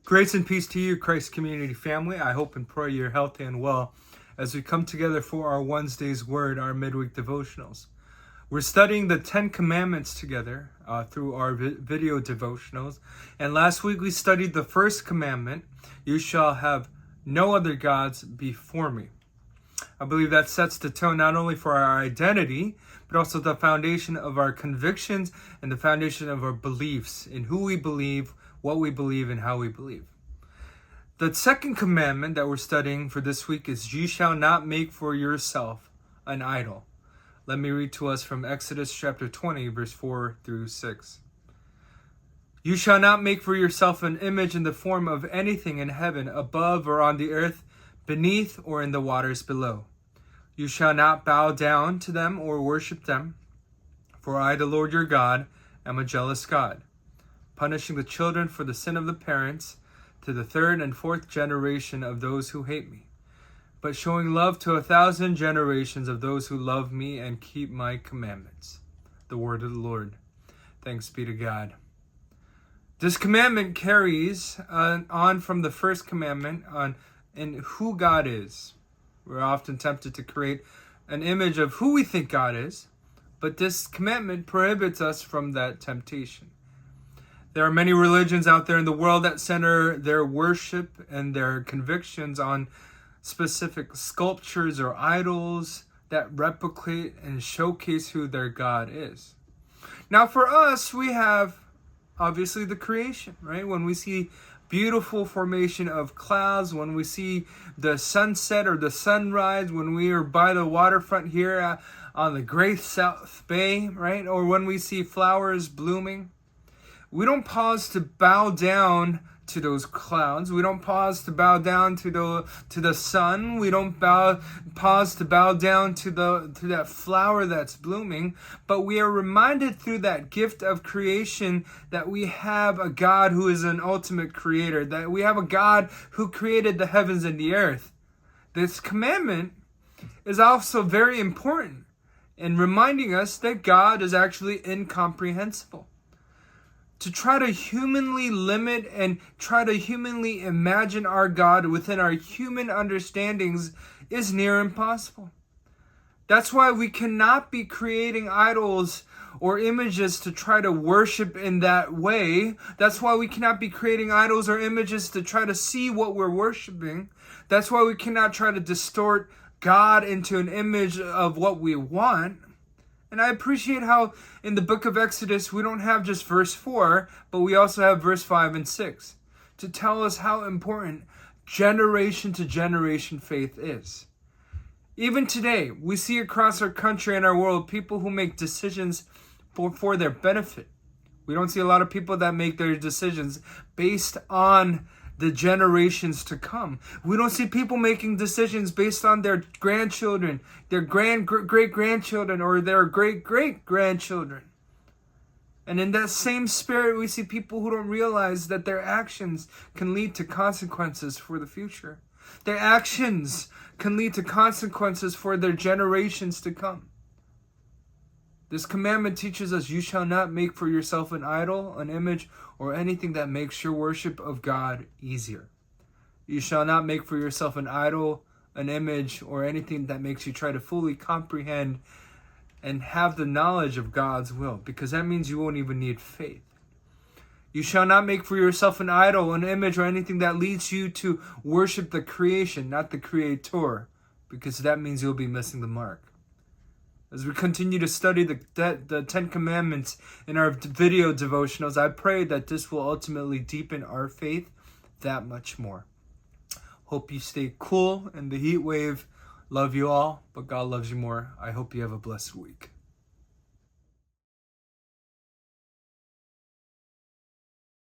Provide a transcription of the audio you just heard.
Grace and peace to you, Christ Community family. I hope and pray you're healthy and well as we come together for our Wednesday's Word, our midweek devotionals. We're studying the 10 Commandments together through our video devotionals. And last week we studied the first commandment, you shall have no other gods before me. I believe that sets the tone not only for our identity, but also the foundation of our convictions and the foundation of our beliefs in who we believe, what we believe, and how we believe. The second commandment that we're studying for this week is you shall not make for yourself an idol. Let me read to us from Exodus chapter 20, verse 4 through 6. You shall not make for yourself an image in the form of anything in heaven, above or on the earth, beneath or in the waters below. You shall not bow down to them or worship them, for I, the Lord your God, am a jealous God, punishing the children for the sin of the parents to the third and fourth generation of those who hate me, but showing love to 1,000 generations of those who love me and keep my commandments. The word of the Lord. Thanks be to God. This commandment carries on from the first commandment in who God is. We're often tempted to create an image of who we think God is, but this commandment prohibits us from that temptation. There are many religions out there in the world that center their worship and their convictions on specific sculptures or idols that replicate and showcase who their God is. Now for us, we have obviously the creation, right? When we see beautiful formation of clouds, when we see the sunset or the sunrise, when we are by the waterfront here on the Great South Bay, right? Or when we see flowers blooming, we don't pause to bow down to those clouds. We don't pause to bow down to the sun. We don't pause to bow down to that flower that's blooming. But we are reminded through that gift of creation that we have a God who is an ultimate creator, that we have a God who created the heavens and the earth. This commandment is also very important in reminding us that God is actually incomprehensible. To try to humanly limit and try to humanly imagine our God within our human understandings is near impossible. That's why we cannot be creating idols or images to try to worship in that way. That's why we cannot be creating idols or images to try to see what we're worshiping. That's why we cannot try to distort God into an image of what we want. And I appreciate how in the book of Exodus, we don't have just verse 4, but we also have verse 5 and 6 to tell us how important generation to generation faith is. Even today, we see across our country and our world people who make decisions for their benefit. We don't see a lot of people that make their decisions based on the generations to come. We don't see people making decisions based on their grandchildren, their great-grandchildren, or their great-great-grandchildren. And in that same spirit, we see people who don't realize that their actions can lead to consequences for the future. Their actions can lead to consequences for their generations to come. This commandment teaches us you shall not make for yourself an idol, an image, or anything that makes your worship of God easier. You shall not make for yourself an idol, an image, or anything that makes you try to fully comprehend and have the knowledge of God's will, because that means you won't even need faith. You shall not make for yourself an idol, an image, or anything that leads you to worship the creation, not the creator, because that means you'll be missing the mark. As we continue to study the 10 Commandments in our video devotionals, I pray that this will ultimately deepen our faith that much more. Hope you stay cool in the heat wave. Love you all, but God loves you more. I hope you have a blessed week.